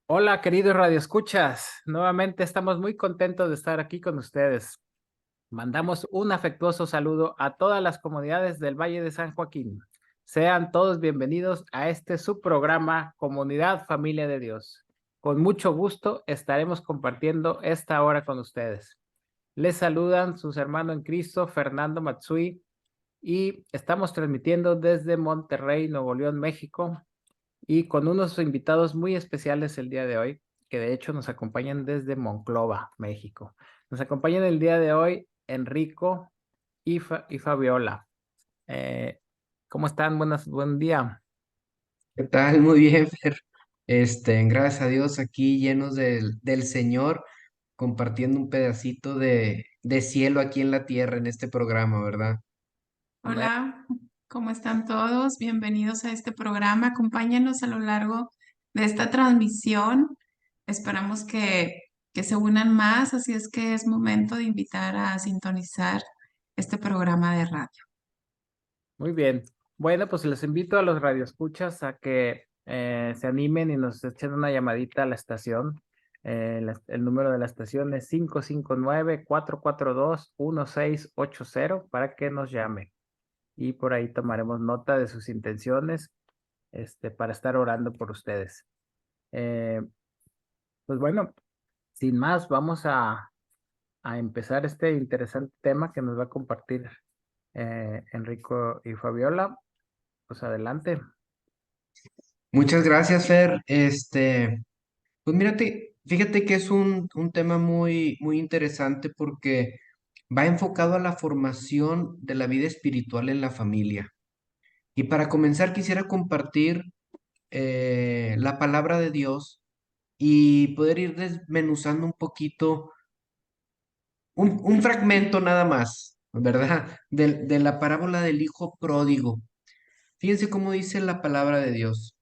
Hola, queridos radioescuchas. Nuevamente estamos muy contentos de estar aquí con ustedes. Mandamos un afectuoso saludo a todas las comunidades del Valle de San Joaquín. Sean todos bienvenidos a este subprograma Comunidad Familia de Dios. Con mucho gusto estaremos compartiendo esta hora con ustedes. Les saludan sus hermanos en Cristo, Fernando Matsui, y estamos transmitiendo desde Monterrey, Nuevo León, México, y con unos invitados muy especiales el día de hoy, que de hecho nos acompañan desde Monclova, México. Nos acompañan el día de hoy Enrico y Fabiola. Eh, ¿Cómo están? Buen día. ¿Qué tal? Muy bien, Fer. Gracias a Dios, aquí llenos del Señor, compartiendo un pedacito de cielo aquí en la tierra en este programa, ¿verdad? Amén. Hola, ¿cómo están todos? Bienvenidos a este programa. Acompáñenos a lo largo de esta transmisión. Esperamos que se unan más, así es que es momento de invitar a sintonizar este programa de radio. Muy bien. Bueno, pues les invito a los radioescuchas a que se animen y nos echen una llamadita a la estación. El número de la estación es 559-442-1680 para que nos llamen. Y por ahí tomaremos nota de sus intenciones, para estar orando por ustedes. Eh, pues bueno, sin más, vamos a empezar este interesante tema que nos va a compartir Enrico y Fabiola. Pues adelante. Muchas gracias, Fer. Pues fíjate que es un tema muy interesante porque va enfocado a la formación de la vida espiritual en la familia. Y para comenzar, quisiera compartir la palabra de Dios y poder ir desmenuzando un poquito, un fragmento nada más, ¿verdad? De la parábola del hijo pródigo. Fíjense cómo dice la palabra de Dios.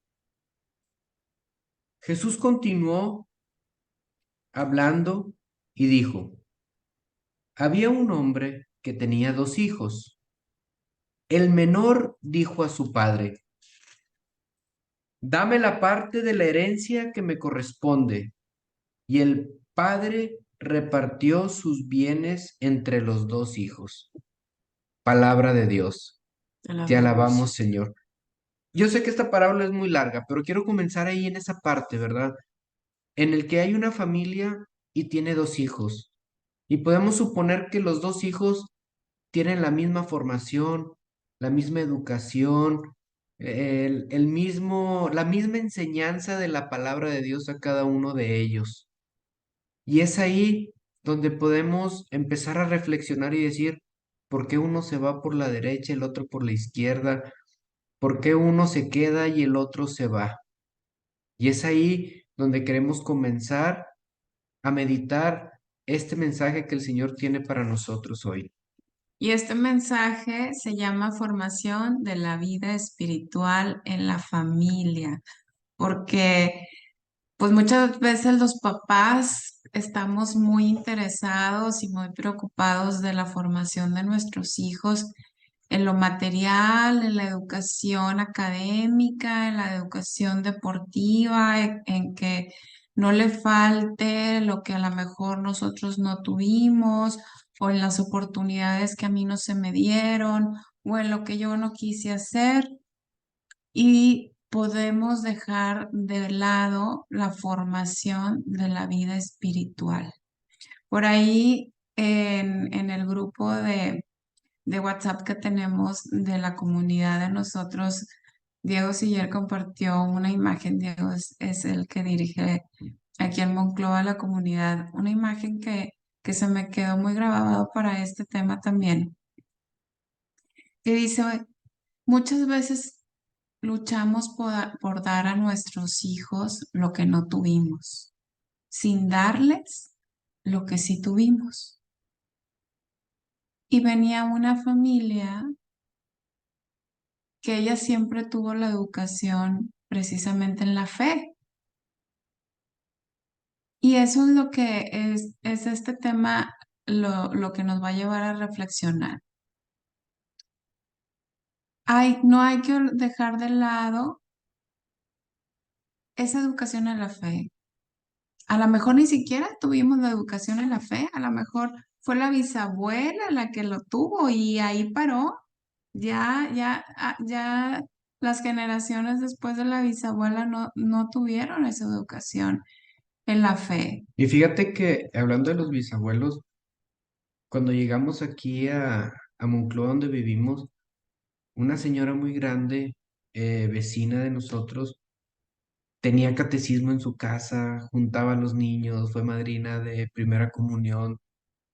Jesús continuó hablando y dijo, había un hombre que tenía dos hijos. El menor dijo a su padre, dame la parte de la herencia que me corresponde. Y el padre repartió sus bienes entre los dos hijos. Palabra de Dios. Te Te alabamos. alabamos, Señor. Yo sé que esta parábola es muy larga, pero quiero comenzar ahí en esa parte, ¿verdad? En el que hay una familia y tiene dos hijos. Y podemos suponer que los dos hijos tienen la misma formación, la misma educación, la misma enseñanza de la palabra de Dios a cada uno de ellos. Y es ahí donde podemos empezar a reflexionar y decir, ¿por qué uno se va por la derecha, el otro por la izquierda? ¿Por qué uno se queda y el otro se va? Y es ahí donde queremos comenzar a meditar este mensaje que el Señor tiene para nosotros hoy. Y este mensaje se llama Formación de la vida espiritual en la familia, porque pues muchas veces los papás estamos muy interesados y muy preocupados de la formación de nuestros hijos en lo material, en la educación académica, en la educación deportiva, en que no le falte lo que a lo mejor nosotros no tuvimos, o en las oportunidades que a mí no se me dieron, o en lo que yo no quise hacer y podemos dejar de lado la formación de la vida espiritual. Por ahí en el grupo de WhatsApp que tenemos de la comunidad de nosotros, Diego Siller compartió una imagen. Diego es el que dirige aquí en Monclova la comunidad, una imagen que se me quedó muy grabado para este tema también, que dice, muchas veces luchamos por dar a nuestros hijos lo que no tuvimos, sin darles lo que sí tuvimos. Y venía una familia que ella siempre tuvo la educación precisamente en la fe. Y eso es lo que es este tema, lo que nos va a llevar a reflexionar. No hay que dejar de lado esa educación en la fe. A lo mejor ni siquiera tuvimos la educación en la fe, a lo mejor fue la bisabuela la que lo tuvo y ahí paró. Ya las generaciones después de la bisabuela no tuvieron esa educación en la fe. Y fíjate que hablando de los bisabuelos, cuando llegamos aquí a Moncloa, donde vivimos, una señora muy grande, vecina de nosotros, tenía catecismo en su casa, juntaba a los niños, fue madrina de primera comunión,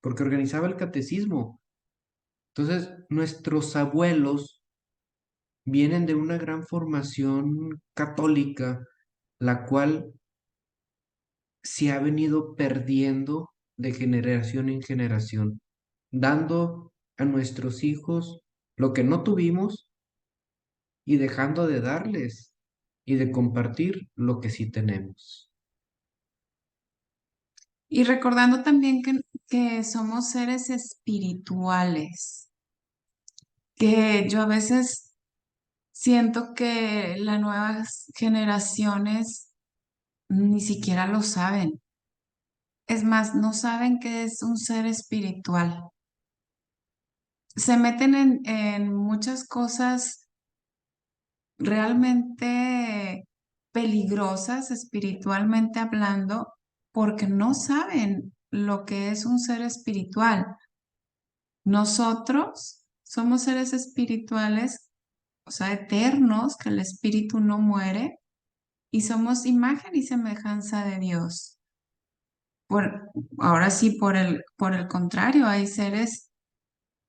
porque organizaba el catecismo. Entonces, nuestros abuelos vienen de una gran formación católica, la cual se ha venido perdiendo de generación en generación, dando a nuestros hijos lo que no tuvimos y dejando de darles y de compartir lo que sí tenemos. Y recordando también que somos seres espirituales, que yo a veces siento que las nuevas generaciones ni siquiera lo saben. Es más, no saben qué es un ser espiritual. Se meten en muchas cosas realmente peligrosas espiritualmente hablando porque no saben lo que es un ser espiritual. Nosotros somos seres espirituales, o sea, eternos, que el espíritu no muere y somos imagen y semejanza de Dios. Ahora sí, por el contrario, hay seres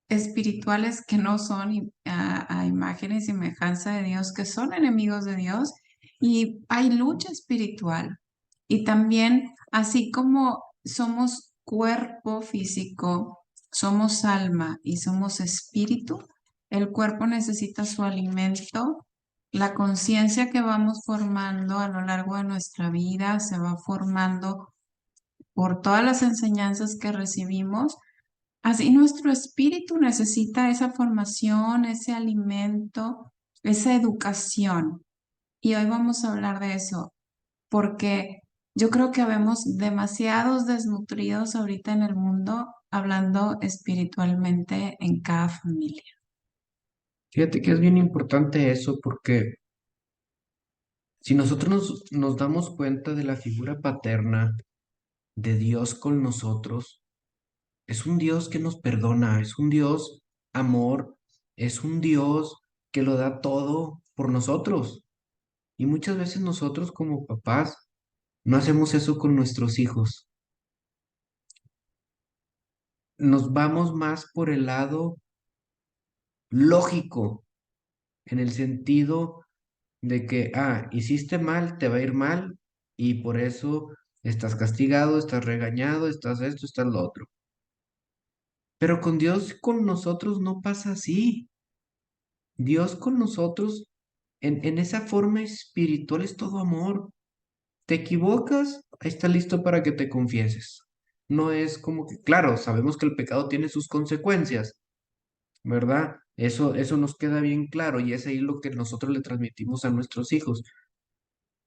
espirituales que no son a imagen y semejanza de Dios, que son enemigos de Dios, y hay lucha espiritual. Y también, así como somos cuerpo físico, somos alma y somos espíritu, el cuerpo necesita su alimento. La conciencia que vamos formando a lo largo de nuestra vida se va formando por todas las enseñanzas que recibimos. Así nuestro espíritu necesita esa formación, ese alimento, esa educación. Y hoy vamos a hablar de eso, porque yo creo que habemos demasiados desnutridos ahorita en el mundo hablando espiritualmente en cada familia. Fíjate que es bien importante eso porque si nosotros nos damos cuenta de la figura paterna de Dios con nosotros, es un Dios que nos perdona, es un Dios amor, es un Dios que lo da todo por nosotros. Y muchas veces nosotros como papás no hacemos eso con nuestros hijos. Nos vamos más por el lado lógico, en el sentido de que, hiciste mal, te va a ir mal y por eso estás castigado, estás regañado, estás esto, estás lo otro. Pero con Dios, con nosotros no pasa así. Dios con nosotros en esa forma espiritual es todo amor. Te equivocas, ahí está listo para que te confieses. No es como que, claro, sabemos que el pecado tiene sus consecuencias, ¿verdad? Eso nos queda bien claro y es ahí lo que nosotros le transmitimos a nuestros hijos.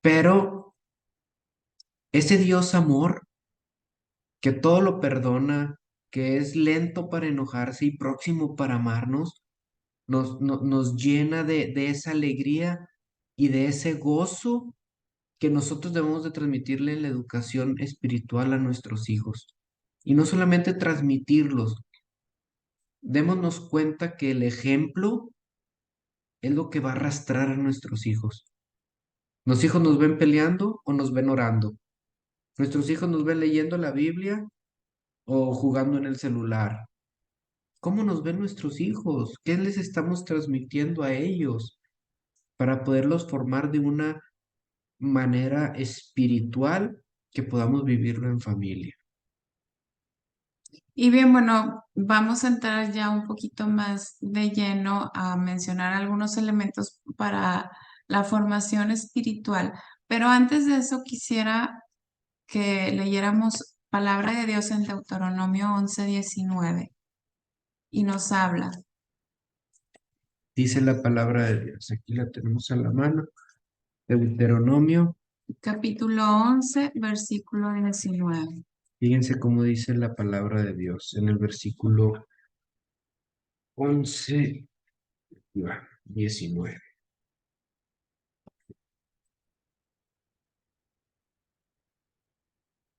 Pero ese Dios amor, que todo lo perdona, que es lento para enojarse y próximo para amarnos, nos llena de esa alegría y de ese gozo que nosotros debemos de transmitirle en la educación espiritual a nuestros hijos. Y no solamente transmitirlos, démonos cuenta que el ejemplo es lo que va a arrastrar a nuestros hijos. Los hijos nos ven peleando o nos ven orando. Nuestros hijos nos ven leyendo la Biblia o jugando en el celular. ¿Cómo nos ven nuestros hijos? ¿Qué les estamos transmitiendo a ellos para poderlos formar de una manera espiritual que podamos vivirlo en familia? Y bien, bueno, vamos a entrar ya un poquito más de lleno a mencionar algunos elementos para la formación espiritual. Pero antes de eso quisiera que leyéramos palabra de Dios en Deuteronomio 11:19 y nos habla. Dice la palabra de Dios. Aquí la tenemos a la mano. Deuteronomio Capítulo 11, versículo 19. Fíjense cómo dice la palabra de Dios en el versículo 11, 19.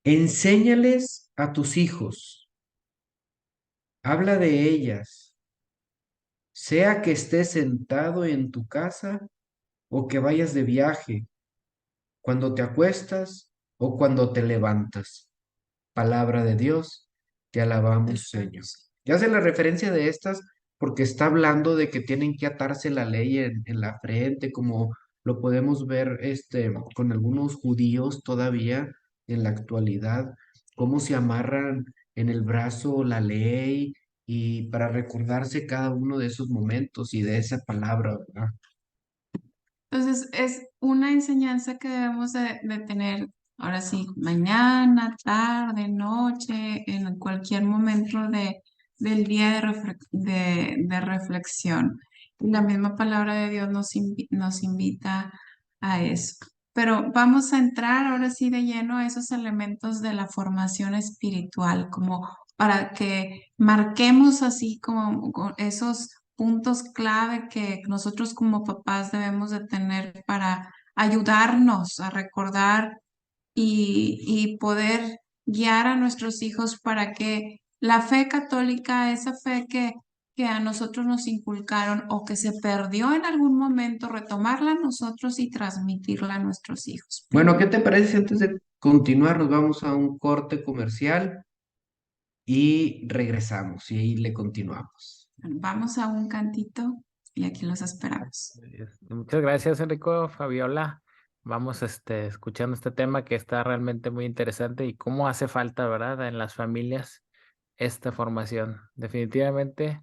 Enséñales a tus hijos, habla de ellas, sea que estés sentado en tu casa o que vayas de viaje, cuando te acuestas o cuando te levantas. Palabra de Dios, te alabamos, Señor. Ya hace la referencia de estas porque está hablando de que tienen que atarse la ley en la frente, como lo podemos ver con algunos judíos todavía en la actualidad, cómo se amarran en el brazo la ley y para recordarse cada uno de esos momentos y de esa palabra, ¿verdad? Entonces, es una enseñanza que debemos de tener, ahora sí, mañana, tarde, noche, en cualquier momento del día de reflexión. Y la misma palabra de Dios nos invita a eso. Pero vamos a entrar ahora sí de lleno a esos elementos de la formación espiritual, como para que marquemos así como con esos puntos clave que nosotros como papás debemos de tener para ayudarnos a recordar y poder guiar a nuestros hijos para que la fe católica, esa fe que a nosotros nos inculcaron o que se perdió en algún momento, retomarla a nosotros y transmitirla a nuestros hijos. Bueno, ¿qué te parece si antes de continuar nos vamos a un corte comercial y regresamos y ahí le continuamos? Bueno, vamos a un cantito y aquí los esperamos. Muchas gracias, Enrico, Fabiola. Vamos escuchando este tema que está realmente muy interesante y cómo hace falta, ¿verdad?, en las familias esta formación. Definitivamente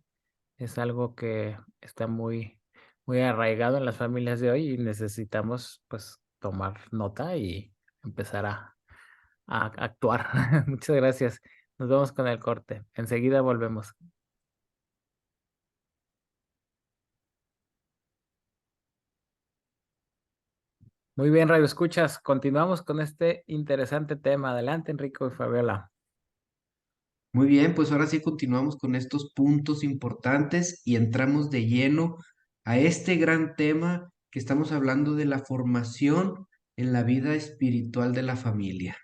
es algo que está muy arraigado en las familias de hoy y necesitamos pues tomar nota y empezar a actuar. Muchas gracias. Nos vemos con el corte. Enseguida volvemos. Muy bien, Radio Escuchas. Continuamos con este interesante tema. Adelante, Enrico y Fabiola. Muy bien, pues ahora sí continuamos con estos puntos importantes y entramos de lleno a este gran tema que estamos hablando de la formación en la vida espiritual de la familia.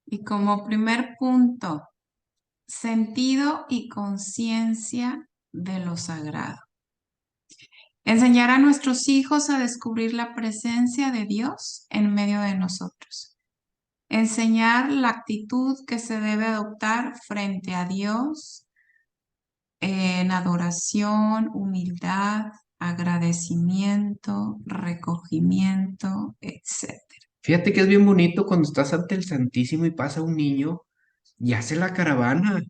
Y como primer punto, sentido y conciencia de lo sagrado. Enseñar a nuestros hijos a descubrir la presencia de Dios en medio de nosotros. Enseñar la actitud que se debe adoptar frente a Dios en adoración, humildad, agradecimiento, recogimiento, etc. Fíjate que es bien bonito cuando estás ante el Santísimo y pasa un niño y hace la caravana.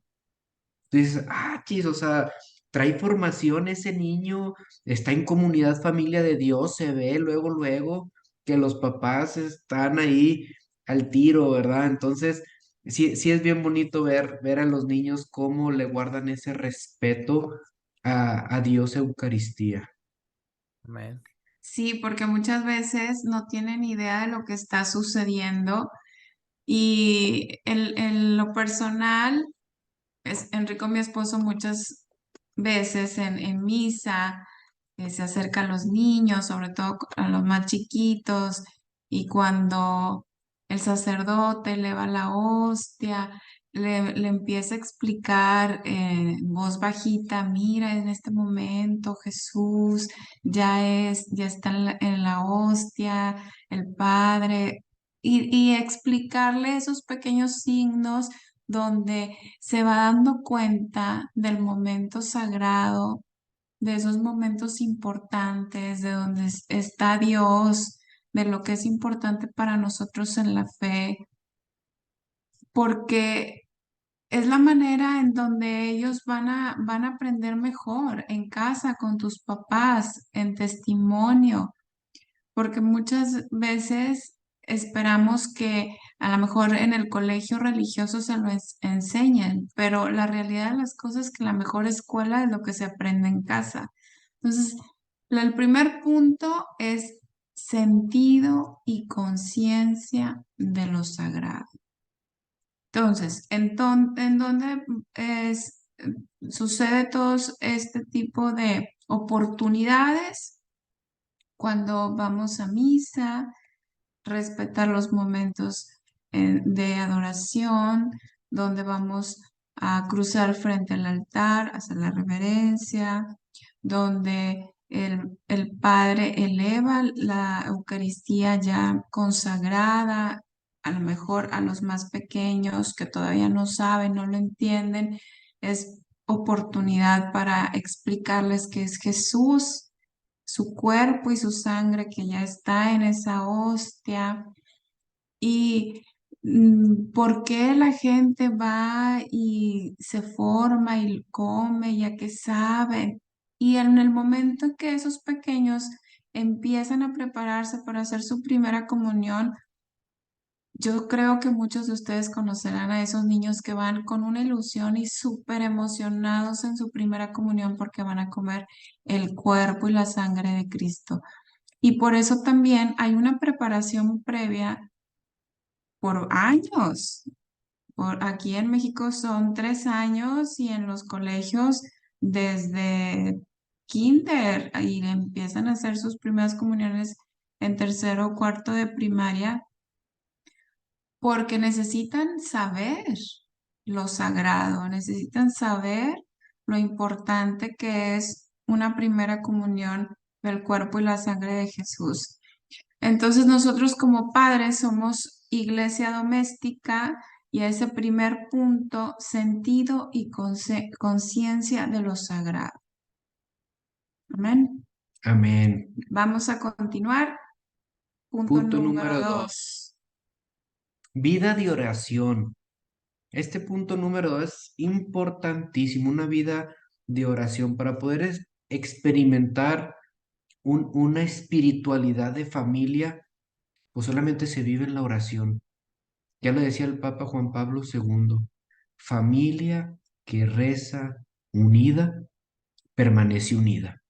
Dices, chis, o sea, trae formación ese niño, está en comunidad familia de Dios, se ve luego, luego que los papás están ahí al tiro, ¿verdad? Entonces, sí, sí es bien bonito ver a los niños cómo le guardan ese respeto a Dios Eucaristía. Amén. Sí, porque muchas veces no tienen idea de lo que está sucediendo y en lo personal, Enrico, mi esposo, muchas veces en misa se acerca a los niños, sobre todo a los más chiquitos, y cuando el sacerdote eleva la hostia, le empieza a explicar en voz bajita, mira, en este momento Jesús ya está en la hostia, el Padre, y explicarle esos pequeños signos donde se va dando cuenta del momento sagrado, de esos momentos importantes, de donde está Dios, de lo que es importante para nosotros en la fe, porque es la manera en donde ellos van a aprender mejor en casa, con tus papás, en testimonio, porque muchas veces esperamos que a lo mejor en el colegio religioso se lo enseñen, pero la realidad de las cosas es que la mejor escuela es lo que se aprende en casa. Entonces, el primer punto es sentido y conciencia de lo sagrado. Entonces, ¿en dónde sucede todo este tipo de oportunidades? Cuando vamos a misa, respetar los momentos de adoración, donde vamos a cruzar frente al altar, hacer la reverencia, donde el Padre eleva la Eucaristía ya consagrada, a lo mejor a los más pequeños que todavía no saben, no lo entienden, es oportunidad para explicarles que es Jesús, su cuerpo y su sangre que ya está en esa hostia. Y por qué la gente va y se forma y come, ya que saben. Y en el momento que esos pequeños empiezan a prepararse para hacer su primera comunión, yo creo que muchos de ustedes conocerán a esos niños que van con una ilusión y súper emocionados en su primera comunión porque van a comer el cuerpo y la sangre de Cristo. Y por eso también hay una preparación previa por años. Aquí en México son 3 años y en los colegios desde kinder y empiezan a hacer sus primeras comuniones en tercero o cuarto de primaria porque necesitan saber lo sagrado, necesitan saber lo importante que es una primera comunión del cuerpo y la sangre de Jesús. Entonces nosotros como padres somos iglesia doméstica y a ese primer punto, sentido y conciencia de lo sagrado. Amén. Amén. Vamos a continuar. Punto Punto número número 2. 2. Vida de oración. Este punto número 2 es importantísimo, una vida de oración para poder experimentar una espiritualidad de familia, pues solamente se vive en la oración. Ya lo decía el Papa Juan Pablo II, familia que reza unida, permanece unida.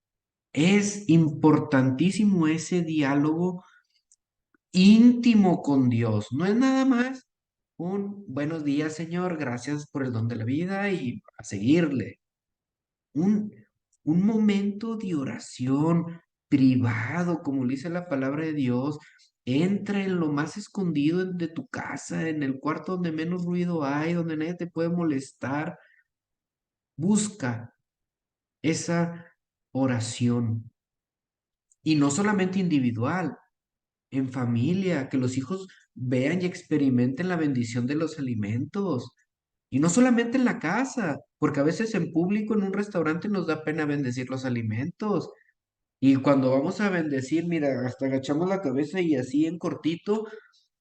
Es importantísimo ese diálogo íntimo con Dios, no es nada más un buenos días, Señor, gracias por el don de la vida y a seguirle. Un, un momento de oración privado, como le dice la palabra de Dios. Entra en lo más escondido de tu casa, en el cuarto donde menos ruido hay, donde nadie te puede molestar. Busca esa oración. Y no solamente individual, en familia, que los hijos vean y experimenten la bendición de los alimentos. Y no solamente en la casa, porque a veces en público, en un restaurante, nos da pena bendecir los alimentos. Y cuando vamos a bendecir, mira, hasta agachamos la cabeza y así en cortito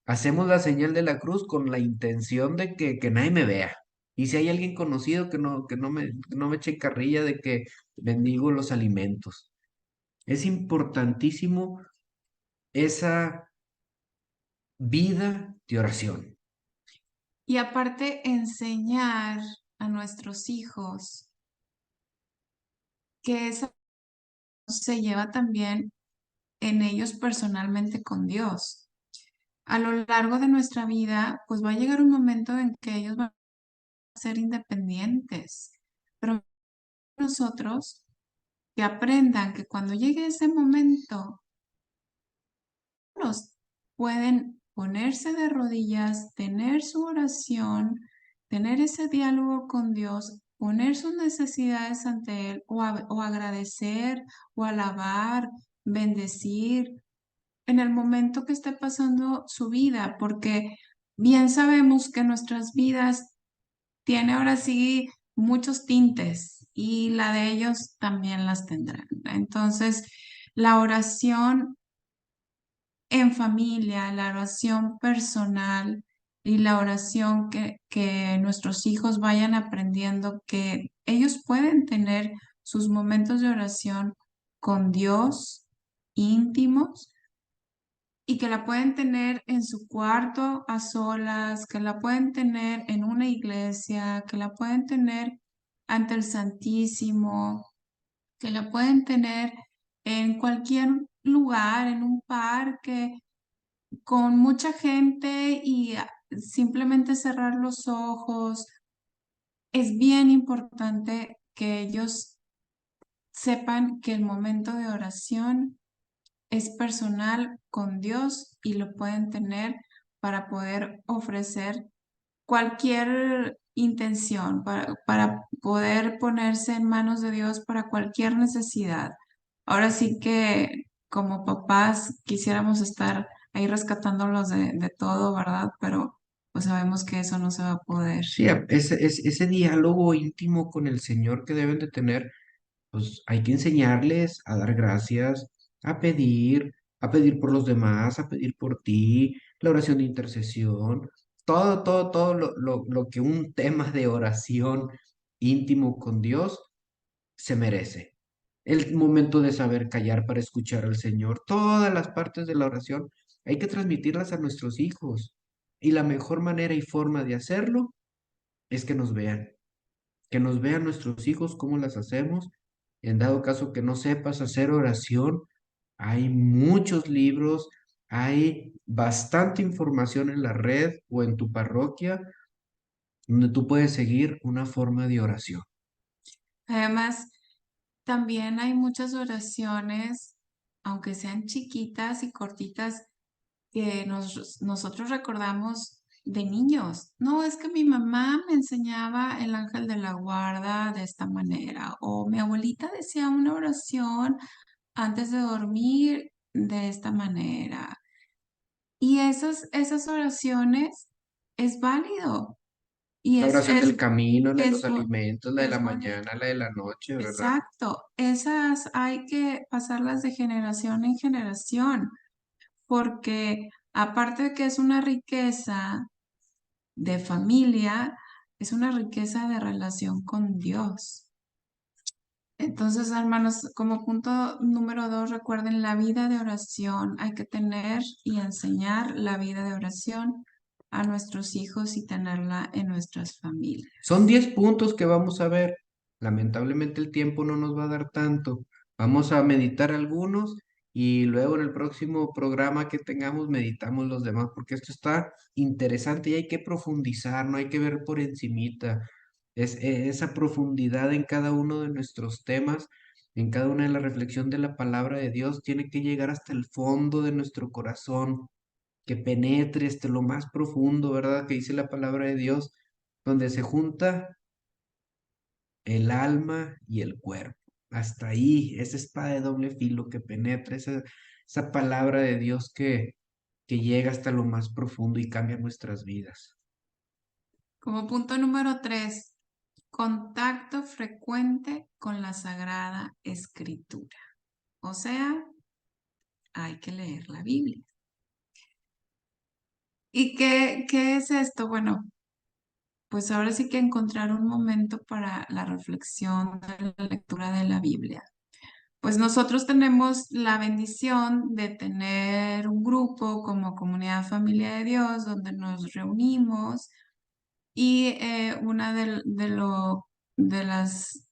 hacemos la señal de la cruz con la intención de que nadie me vea. Y si hay alguien conocido que no me eche carrilla de que bendigo los alimentos. Es importantísimo esa vida de oración. Y aparte, enseñar a nuestros hijos que eso se lleva también en ellos personalmente con Dios. A lo largo de nuestra vida, pues va a llegar un momento en que ellos van a ser independientes, pero nosotros que aprendan que cuando llegue ese momento, los pueden ponerse de rodillas, tener su oración, tener ese diálogo con Dios, poner sus necesidades ante Él o agradecer o alabar, bendecir en el momento que esté pasando su vida, porque bien sabemos que nuestras vidas tiene ahora sí muchos tintes y la de ellos también las tendrán. Entonces, la oración en familia, la oración personal y la oración que nuestros hijos vayan aprendiendo que ellos pueden tener sus momentos de oración con Dios íntimos y que la pueden tener en su cuarto a solas, que la pueden tener en una iglesia, que la pueden tener ante el Santísimo, que la pueden tener en cualquier lugar, en un parque, con mucha gente y simplemente cerrar los ojos. Es bien importante que ellos sepan que el momento de oración es personal con Dios y lo pueden tener para poder ofrecer cualquier intención, para poder ponerse en manos de Dios para cualquier necesidad. Ahora sí que como papás quisiéramos estar ahí rescatándolos de todo, ¿verdad? Pero pues sabemos que eso no se va a poder. Sí, ese diálogo íntimo con el Señor que deben de tener, pues hay que enseñarles a dar gracias, a pedir por los demás, a pedir por ti, la oración de intercesión, todo lo que un tema de oración íntimo con Dios se merece. El momento de saber callar para escuchar al Señor, todas las partes de la oración, hay que transmitirlas a nuestros hijos. Y la mejor manera y forma de hacerlo es que nos vean nuestros hijos cómo las hacemos. En dado caso que no sepas hacer oración, hay muchos libros, hay bastante información en la red o en tu parroquia donde tú puedes seguir una forma de oración. Además, también hay muchas oraciones, aunque sean chiquitas y cortitas, que nosotros recordamos de niños. No, es que mi mamá me enseñaba el ángel de la guarda de esta manera, o mi abuelita decía una oración antes de dormir de esta manera. Y esas oraciones es válido y La oración del camino, la de los es, alimentos, la de la es bonito. mañana, la de la noche, ¿verdad? Exacto, esas hay que pasarlas de generación en generación, porque aparte de que es una riqueza de familia, es una riqueza de relación con Dios. Entonces, hermanos, como punto número 2, recuerden la vida de oración. Hay que tener y enseñar la vida de oración a nuestros hijos y tenerla en nuestras Son familias. 10 puntos que vamos a ver. Lamentablemente el tiempo no nos va a dar tanto. Vamos a meditar algunos y luego en el próximo programa que tengamos meditamos los demás, porque esto está interesante y hay que profundizar, no hay que ver por encimita. Esa profundidad en cada uno de nuestros temas, en cada una de la reflexión de la palabra de Dios, tiene que llegar hasta el fondo de nuestro corazón, que penetre hasta lo más profundo, ¿verdad? Que dice la palabra de Dios, donde se junta el alma y el cuerpo. Hasta ahí, esa espada de doble filo que penetra, esa palabra de Dios que llega hasta lo más profundo y cambia nuestras vidas. Como punto número 3, contacto frecuente con la Sagrada Escritura. O sea, hay que leer la Biblia. ¿Y qué es esto? Bueno, pues ahora sí que encontrar un momento para la reflexión de la lectura de la Biblia. Pues nosotros tenemos la bendición de tener un grupo como Comunidad Familia de Dios donde nos reunimos y una de las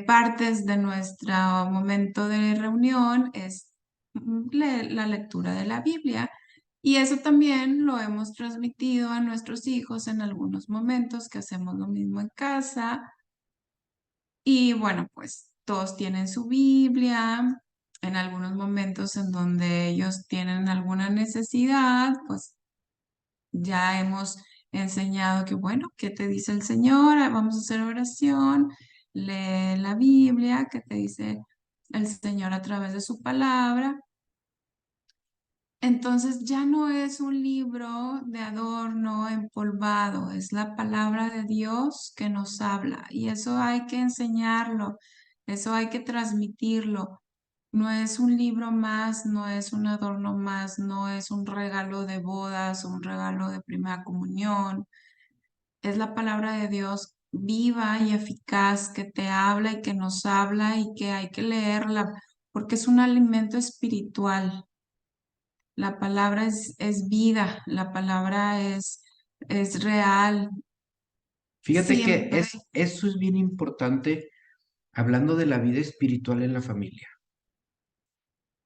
partes de nuestro momento de reunión es la lectura de la Biblia. Y eso también lo hemos transmitido a nuestros hijos en algunos momentos que hacemos lo mismo en casa. Y bueno, pues todos tienen su Biblia. En algunos momentos en donde ellos tienen alguna necesidad, pues ya hemos enseñado que, bueno, ¿qué te dice el Señor? Ah, vamos a hacer oración, lee la Biblia, ¿qué te dice el Señor a través de su palabra? Entonces ya no es un libro de adorno empolvado, es la palabra de Dios que nos habla y eso hay que enseñarlo, eso hay que transmitirlo. No es un libro más, no es un adorno más, no es un regalo de bodas, un regalo de primera comunión. Es la palabra de Dios viva y eficaz que te habla y que nos habla y que hay que leerla porque es un alimento espiritual. La palabra es vida, la palabra es real. Fíjate que Siempre. eso es bien importante hablando de la vida espiritual en la familia.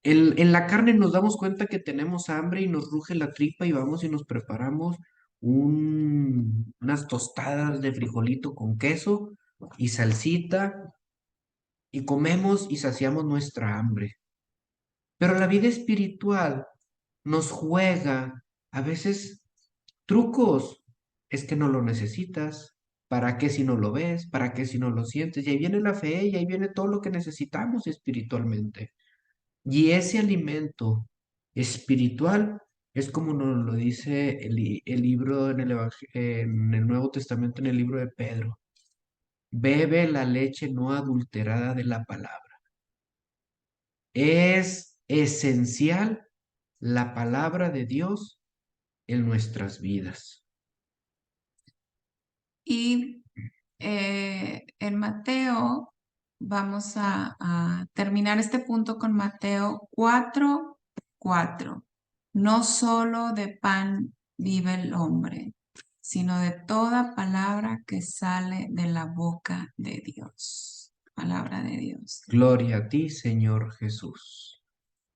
En la carne nos damos cuenta que tenemos hambre y nos ruge la tripa y vamos y nos preparamos unas tostadas de frijolito con queso y salsita y comemos y saciamos nuestra hambre. Pero la vida espiritual nos juega a veces trucos. Es que no lo necesitas. ¿Para qué si no lo ves? ¿Para qué si no lo sientes? Y ahí viene la fe y ahí viene todo lo que necesitamos espiritualmente. Y ese alimento espiritual es como nos lo dice el libro en el Nuevo Testamento, en el libro de Pedro. Bebe la leche no adulterada de la palabra. Es esencial la palabra de Dios en nuestras vidas. Y en Mateo, vamos a terminar este punto con Mateo 4:4. No solo de pan vive el hombre, sino de toda palabra que sale de la boca de Dios. Palabra de Dios. Gloria a ti, Señor Jesús.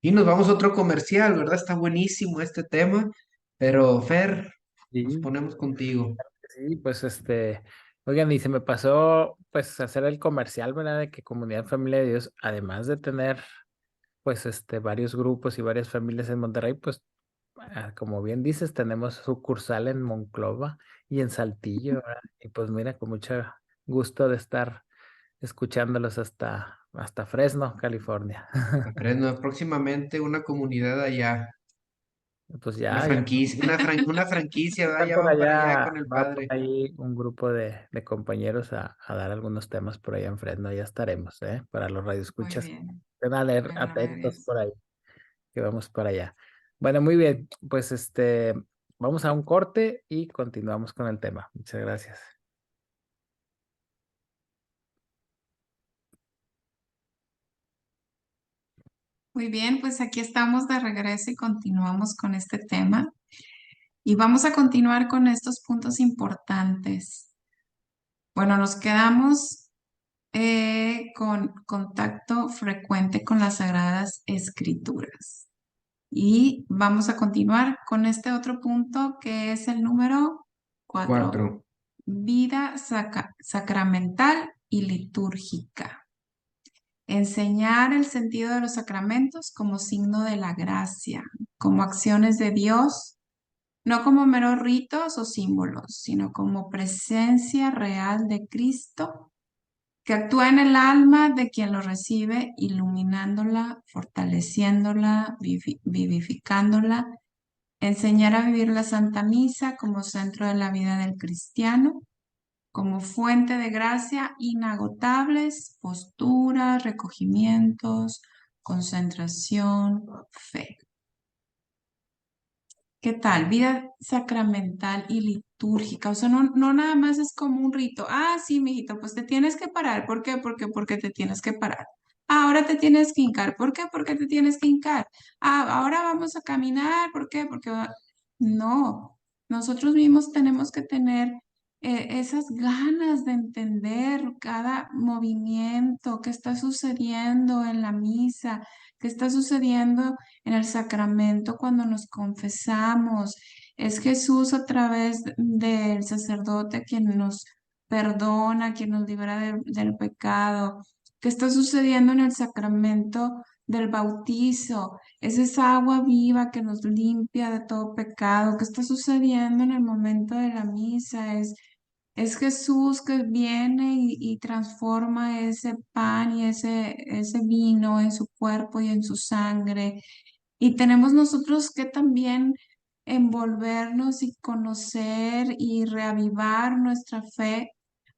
Y nos vamos a otro comercial, ¿verdad? Está buenísimo este tema, pero Fer, nos Sí, ponemos contigo. sí, pues oigan, y se me pasó pues hacer el comercial, ¿verdad? De que Comunidad Familia de Dios, además de tener pues varios grupos y varias familias en Monterrey, pues como bien dices, tenemos sucursal en Monclova y en Saltillo, ¿verdad? Y pues mira, con mucho gusto de estar escuchándolos hasta Fresno, California. Aprendo próximamente una comunidad allá, Pues una ya franquicia, una franquicia, ¿verdad? está Ya por van para allá allá, con el va por padre. ahí un grupo de compañeros a dar algunos temas por allá en Fresno, ya estaremos, ¿eh? Para los Muy radioescuchas, bien, estén a leer primero de atentos Dios. por ahí, que vamos para allá. Bueno, muy bien, pues vamos a un corte y continuamos con el tema. Muchas gracias. Muy bien, pues aquí estamos de regreso y continuamos con este tema. Y vamos a continuar con estos puntos importantes. Bueno, nos quedamos con contacto frecuente con las Sagradas Escrituras. Y vamos a continuar con este otro punto que es el número 4, 4. vida sacramental y litúrgica. Enseñar el sentido de los sacramentos como signo de la gracia, como acciones de Dios, no como meros ritos o símbolos, sino como presencia real de Cristo que actúa en el alma de quien lo recibe, iluminándola, fortaleciéndola, vivificándola, enseñar a vivir la Santa Misa como centro de la vida del cristiano, como fuente de gracia inagotables, posturas, recogimientos, concentración, fe. ¿Qué tal? Vida sacramental y litúrgica. O sea, no nada más es como un rito. Ah, sí, mijito, pues te tienes que parar. ¿Por qué? Porque te tienes que parar. Ah, ahora te tienes que hincar. ¿Por qué? Porque te tienes que hincar. Ah, ahora vamos a caminar. ¿Por qué? No, nosotros mismos tenemos que tener esas ganas de entender cada movimiento que está sucediendo en la misa, que está sucediendo en el sacramento cuando nos confesamos. Es Jesús a través del sacerdote quien nos perdona, quien nos libera del pecado. ¿Qué está sucediendo en el sacramento del bautizo? Es esa agua viva que nos limpia de todo pecado. ¿Qué está sucediendo en el momento de la misa? Es Jesús que viene y transforma ese pan y ese vino en su cuerpo y en su sangre. Y tenemos nosotros que también envolvernos y conocer y reavivar nuestra fe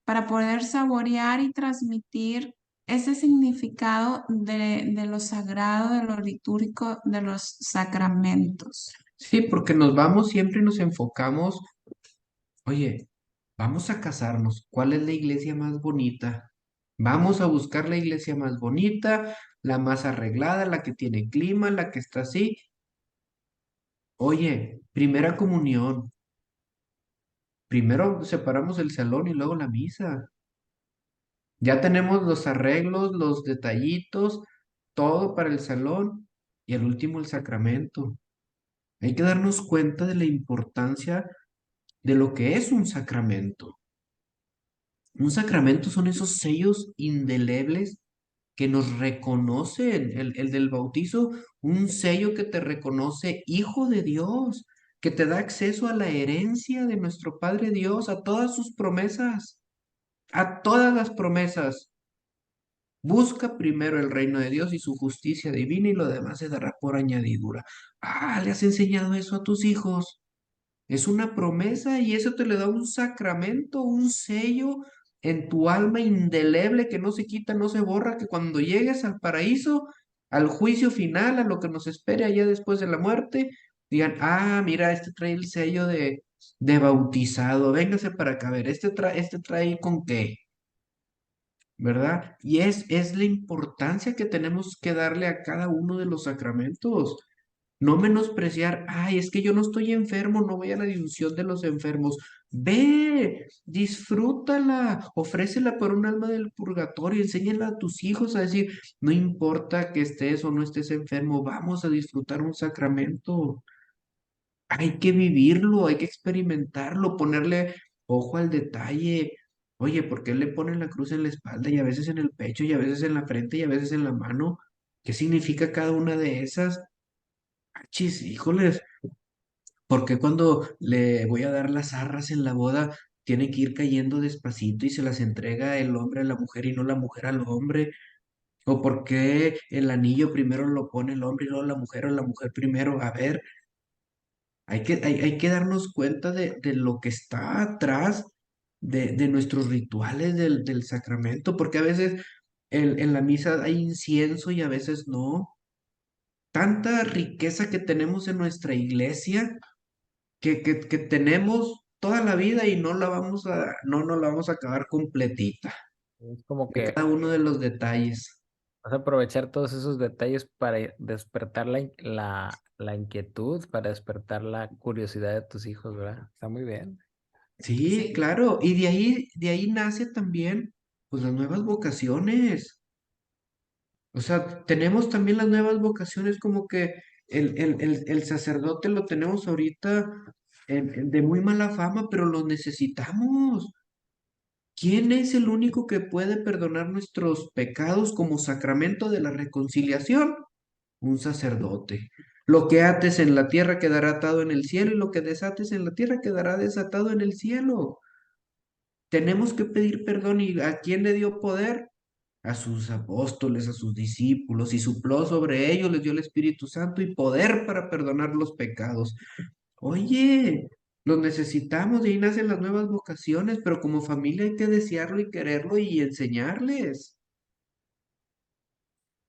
para poder saborear y transmitir ese significado de lo sagrado, de lo litúrgico, de los sacramentos. Sí, porque nos vamos, siempre nos enfocamos, oye, vamos a casarnos, ¿cuál es la iglesia más bonita? Vamos a buscar la iglesia más bonita, la más arreglada, la que tiene clima, la que está así. Oye, primera comunión, primero separamos el salón y luego la misa. Ya tenemos los arreglos, los detallitos, todo para el salón. y al último el sacramento. Hay que darnos cuenta de la importancia de lo que es un sacramento. Un sacramento son esos sellos indelebles que nos reconocen. El del bautizo, un sello que te reconoce hijo de Dios, que te da acceso a la herencia de nuestro Padre Dios, a todas sus promesas, a todas las promesas. Busca primero el reino de Dios y su justicia divina y lo demás se dará por añadidura. Ah, ¿le has enseñado eso a tus hijos? Es una promesa y eso te le da un sacramento, un sello en tu alma indeleble que no se quita, no se borra, que cuando llegues al paraíso, al juicio final, a lo que nos espere allá después de la muerte, digan, ah, mira, este trae el sello de bautizado, véngase para acá, a ver, este trae con qué, ¿verdad? Y es la importancia que tenemos que darle a cada uno de los sacramentos. No menospreciar, ay, es que yo no estoy enfermo, no voy a la difusión de los enfermos. Ve, disfrútala, ofrécela por un alma del purgatorio, enséñala a tus hijos a decir, no importa que estés o no estés enfermo, vamos a disfrutar un sacramento. Hay que vivirlo, hay que experimentarlo, ponerle ojo al detalle. Oye, ¿por qué le ponen la cruz en la espalda y a veces en el pecho y a veces en la frente y a veces en la mano? ¿Qué significa cada una de esas? Chis, híjoles, ¿por qué cuando le voy a dar las arras en la boda tiene que ir cayendo despacito y se las entrega el hombre a la mujer y no la mujer al hombre? ¿O por qué el anillo primero lo pone el hombre y luego la mujer o la mujer primero? A ver, hay que darnos cuenta de lo que está atrás de nuestros rituales del sacramento, porque a veces en la misa hay incienso y a veces no. Tanta riqueza que tenemos en nuestra iglesia que tenemos toda la vida y no nos la vamos a acabar completita, Es como de que cada uno de los detalles. vas a aprovechar todos esos detalles para despertar la inquietud, para despertar la curiosidad de tus hijos, ¿verdad? Está muy bien. Sí, Sí. claro, y de ahí nace también, pues las nuevas vocaciones. O sea, tenemos también las nuevas vocaciones como que el sacerdote lo tenemos ahorita de muy mala fama, pero lo necesitamos. ¿Quién es el único que puede perdonar nuestros pecados como sacramento de la reconciliación? Un sacerdote. Lo que ates en la tierra quedará atado en el cielo y lo que desates en la tierra quedará desatado en el cielo. Tenemos que pedir perdón y ¿a quién le dio poder? A sus apóstoles, a sus discípulos y supló sobre ellos, les dio el Espíritu Santo y poder para perdonar los pecados. Oye, los necesitamos, de ahí nacen las nuevas vocaciones, pero como familia hay que desearlo y quererlo y enseñarles.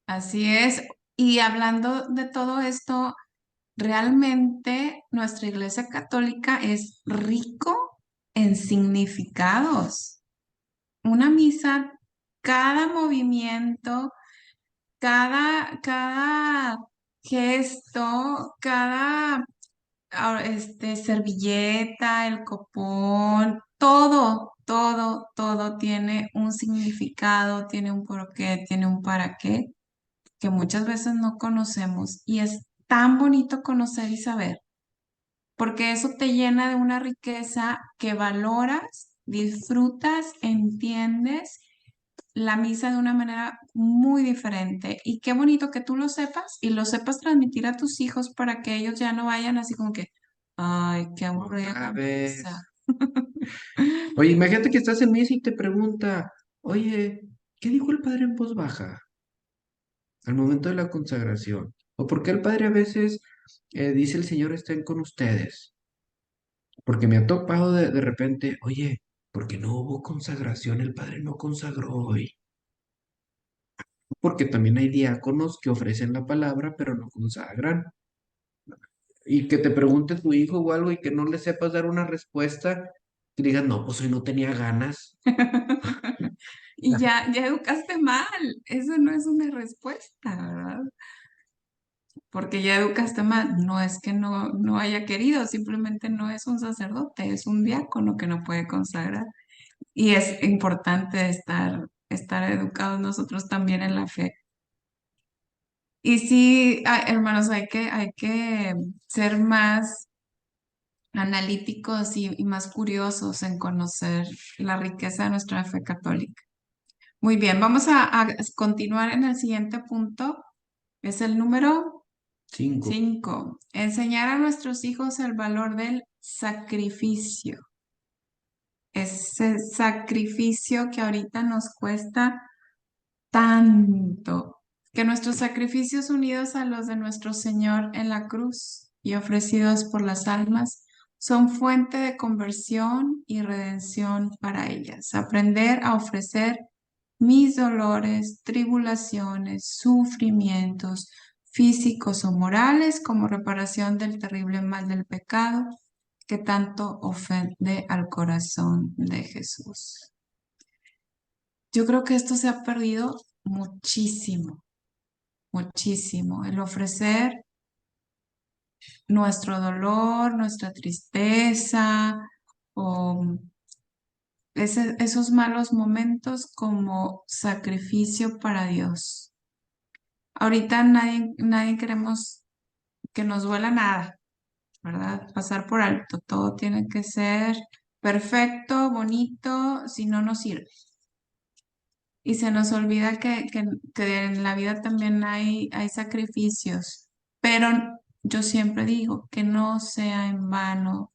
Así es. Y hablando de todo esto, realmente nuestra Iglesia Católica es rico en significados. Una misa, cada movimiento, cada gesto, cada servilleta, el copón, todo tiene un significado, tiene un porqué, tiene un para qué, que muchas veces no conocemos. Y es tan bonito conocer y saber, porque eso te llena de una riqueza que valoras, disfrutas, entiendes la misa de una manera muy diferente. Y qué bonito que tú lo sepas y lo sepas transmitir a tus hijos para que ellos ya no vayan así como que, ay, qué aburrida Otra la misa. vez. Oye, imagínate que estás en misa y te pregunta, oye, ¿qué dijo el padre en voz baja al momento de la consagración? ¿O por qué el padre a veces dice el Señor estén con ustedes? Porque me ha topado de repente, oye, porque no hubo consagración, el padre no consagró hoy. Porque también hay diáconos que ofrecen la palabra, pero no consagran. Y que te pregunte tu hijo o algo y que no le sepas dar una respuesta, que digas, no, pues hoy no tenía ganas. Y ya educaste mal. Eso no es una respuesta, ¿verdad? Porque ya educaste mal. No es que no haya querido, simplemente no es un sacerdote, es un diácono que no puede consagrar. Y es importante estar educados nosotros también en la fe. Y sí, hermanos, hay que ser más analíticos y más curiosos en conocer la riqueza de nuestra fe católica. Muy bien, vamos a continuar en el siguiente punto. Es el número 5. 5. Enseñar a nuestros hijos el valor del sacrificio. Ese sacrificio que ahorita nos cuesta tanto. Que nuestros sacrificios unidos a los de nuestro Señor en la cruz y ofrecidos por las almas son fuente de conversión y redención para ellas. Aprender a ofrecer mis dolores, tribulaciones, sufrimientos físicos o morales como reparación del terrible mal del pecado que tanto ofende al corazón de Jesús. Yo creo que esto se ha perdido muchísimo, muchísimo. El ofrecer nuestro dolor, nuestra tristeza o esos malos momentos como sacrificio para Dios. Ahorita nadie queremos que nos duela nada, ¿verdad? Pasar por alto. Todo tiene que ser perfecto, bonito, si no nos sirve. Y se nos olvida que en la vida también hay sacrificios, pero yo siempre digo que no sea en vano,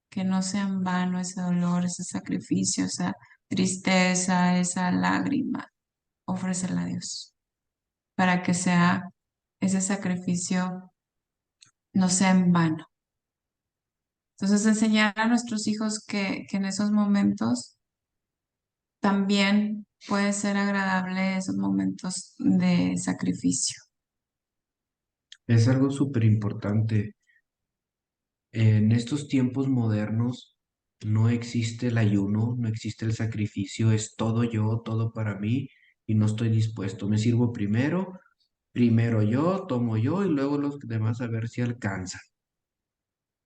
que no sea en vano ese dolor, ese sacrificio, esa tristeza, esa lágrima, ofrécela a Dios para que sea ese sacrificio no sea en vano. Entonces, enseñar a nuestros hijos que en esos momentos también puede ser agradable esos momentos de sacrificio. Es algo súper importante. En estos tiempos modernos no existe el ayuno, no existe el sacrificio, es todo yo, todo para mí y no estoy dispuesto. Me sirvo primero yo, tomo yo y luego los demás a ver si alcanzan.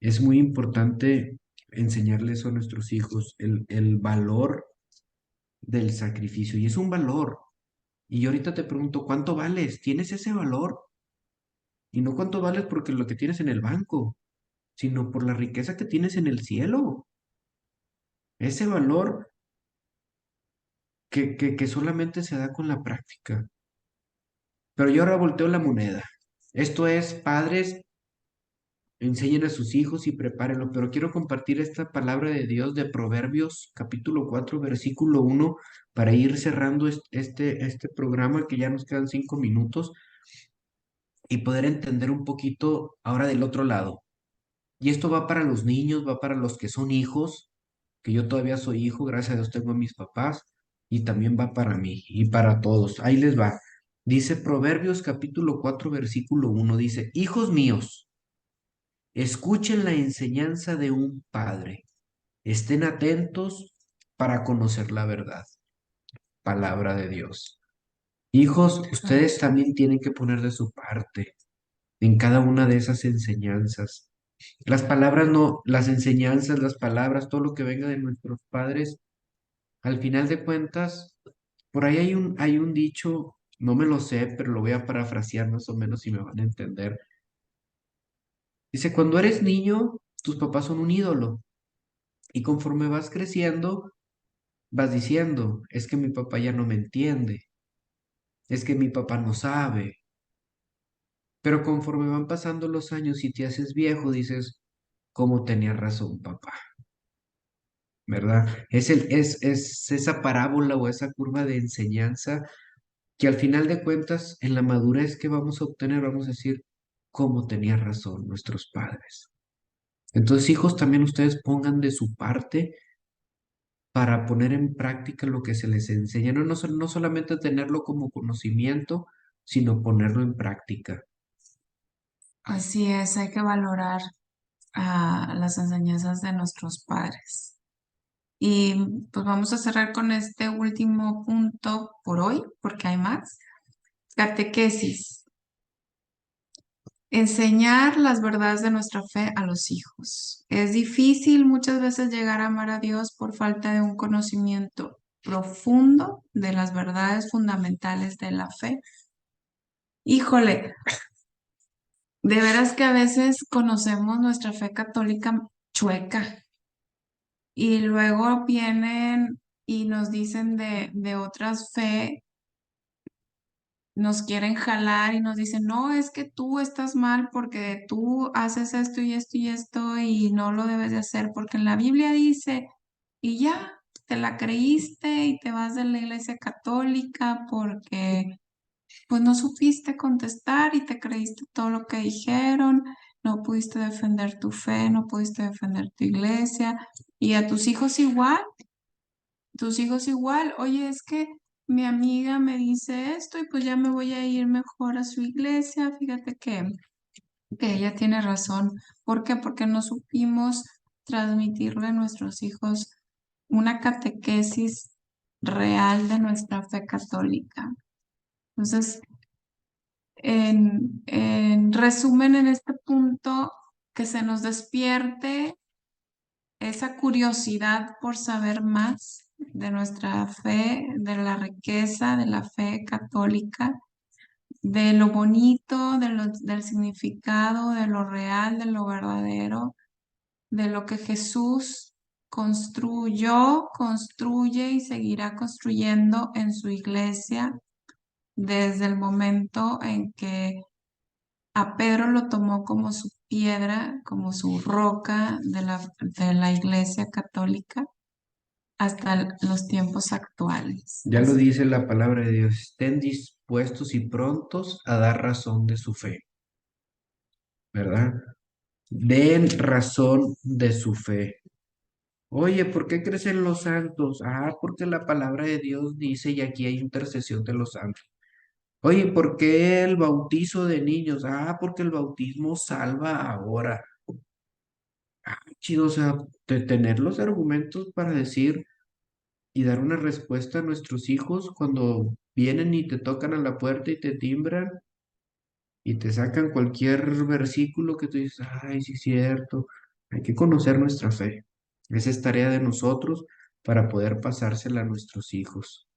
Es muy importante enseñarles a nuestros hijos el valor del sacrificio y es un valor. Y yo ahorita te pregunto, ¿cuánto vales? ¿Tienes ese valor? Y no cuánto vales porque lo que tienes en el banco, sino por la riqueza que tienes en el cielo. Ese valor que solamente se da con la práctica. Pero yo ahora volteo la moneda. Esto es, padres, enseñen a sus hijos y prepárenlo. Pero quiero compartir esta palabra de Dios de Proverbios, capítulo 4 versículo 1 para ir cerrando este programa que ya nos quedan 5 minutos y poder entender un poquito ahora del otro lado. Y esto va para los niños, va para los que son hijos, que yo todavía soy hijo, gracias a Dios tengo a mis papás, y también va para mí y para todos. Ahí les va. Dice Proverbios capítulo 4 versículo 1, dice, hijos míos, escuchen la enseñanza de un padre, estén atentos para conocer la verdad. Palabra de Dios. Hijos, ustedes también tienen que poner de su parte en cada una de esas enseñanzas. Las palabras no, las enseñanzas, las palabras, todo lo que venga de nuestros padres, al final de cuentas, por ahí hay un dicho, no me lo sé, pero lo voy a parafrasear más o menos si me van a entender. Dice, cuando eres niño, tus papás son un ídolo y conforme vas creciendo, vas diciendo, es que mi papá ya no me entiende, es que mi papá no sabe, pero conforme van pasando los años y te haces viejo, dices, ¿cómo tenía razón papá? ¿Verdad? Es esa parábola o esa curva de enseñanza que al final de cuentas, en la madurez que vamos a obtener, vamos a decir, cómo tenía razón nuestros padres. Entonces, hijos, también ustedes pongan de su parte para poner en práctica lo que se les enseña. No solamente tenerlo como conocimiento, sino ponerlo en práctica. Así es, hay que valorar las enseñanzas de nuestros padres. Y pues vamos a cerrar con este último punto por hoy, porque hay más. Catequesis. Enseñar las verdades de nuestra fe a los hijos. Es difícil muchas veces llegar a amar a Dios por falta de un conocimiento profundo de las verdades fundamentales de la fe. Híjole, de veras que a veces conocemos nuestra fe católica chueca y luego vienen y nos dicen de otras fe, nos quieren jalar y nos dicen, no, es que tú estás mal porque tú haces esto y esto y esto y no lo debes de hacer porque en la Biblia dice, y ya, te la creíste y te vas de la iglesia católica porque pues no supiste contestar y te creíste todo lo que dijeron, no pudiste defender tu fe, no pudiste defender tu iglesia y a tus hijos igual, oye, es que mi amiga me dice esto y pues ya me voy a ir mejor a su iglesia, fíjate que ella tiene razón. ¿Por qué? Porque no supimos transmitirle a nuestros hijos una catequesis real de nuestra fe católica. Entonces, en resumen, en este punto, que se nos despierte esa curiosidad por saber más de nuestra fe, de la riqueza de la fe católica, de lo bonito, del significado, de lo real, de lo verdadero, de lo que Jesús construyó, construye y seguirá construyendo en su iglesia desde el momento en que a Pedro lo tomó como su piedra, como su roca de la Iglesia Católica hasta los tiempos actuales. Ya lo dice la palabra de Dios, estén dispuestos y prontos a dar razón de su fe, ¿verdad? Den razón de su fe. Oye, ¿por qué crecen los santos? Ah, porque la palabra de Dios dice y aquí hay intercesión de los santos. Oye, ¿por qué el bautizo de niños? Ah, porque el bautismo salva ahora. Ah, chido, o sea, de tener los argumentos para decir y dar una respuesta a nuestros hijos cuando vienen y te tocan a la puerta y te timbran y te sacan cualquier versículo que tú dices, ay, sí es cierto, hay que conocer nuestra fe. Esa es tarea de nosotros para poder pasársela a nuestros hijos.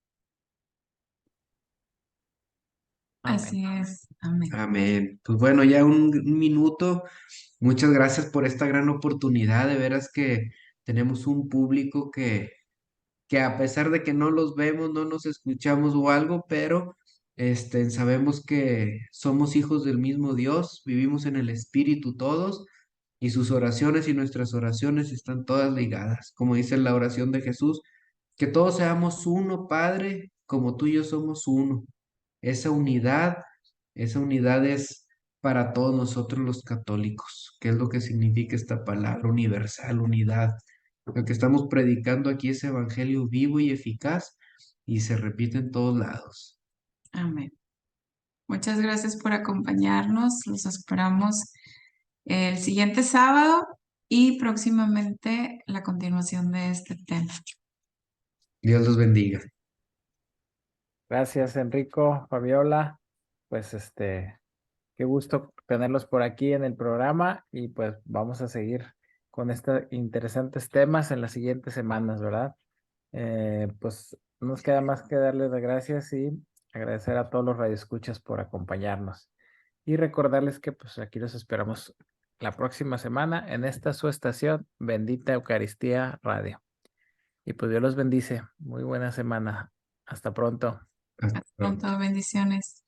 Amén. Así es, amén. Amén. Pues bueno, ya un minuto. Muchas gracias por esta gran oportunidad. De veras que tenemos un público que a pesar de que no los vemos, no nos escuchamos o algo, pero sabemos que somos hijos del mismo Dios, vivimos en el Espíritu todos y sus oraciones y nuestras oraciones están todas ligadas. Como dice la oración de Jesús, que todos seamos uno, Padre, como tú y yo somos uno. Esa unidad, esa unidad es para todos nosotros los católicos. ¿Qué es lo que significa esta palabra universal, unidad? Lo que estamos predicando aquí es evangelio vivo y eficaz y se repite en todos lados. Amén. Muchas gracias por acompañarnos. Los esperamos el siguiente sábado y próximamente la continuación de este tema. Dios los bendiga. Gracias, Enrico, Fabiola. Pues qué gusto tenerlos por aquí en el programa y pues vamos a seguir con estos interesantes temas en las siguientes semanas, ¿verdad? Pues no nos queda más que darles las gracias y agradecer a todos los radioescuchas por acompañarnos y recordarles que pues aquí los esperamos la próxima semana en esta su estación Bendita Eucaristía Radio. Y pues Dios los bendice. Muy buena semana. Hasta pronto. Hasta Hasta pronto. pronto, bendiciones.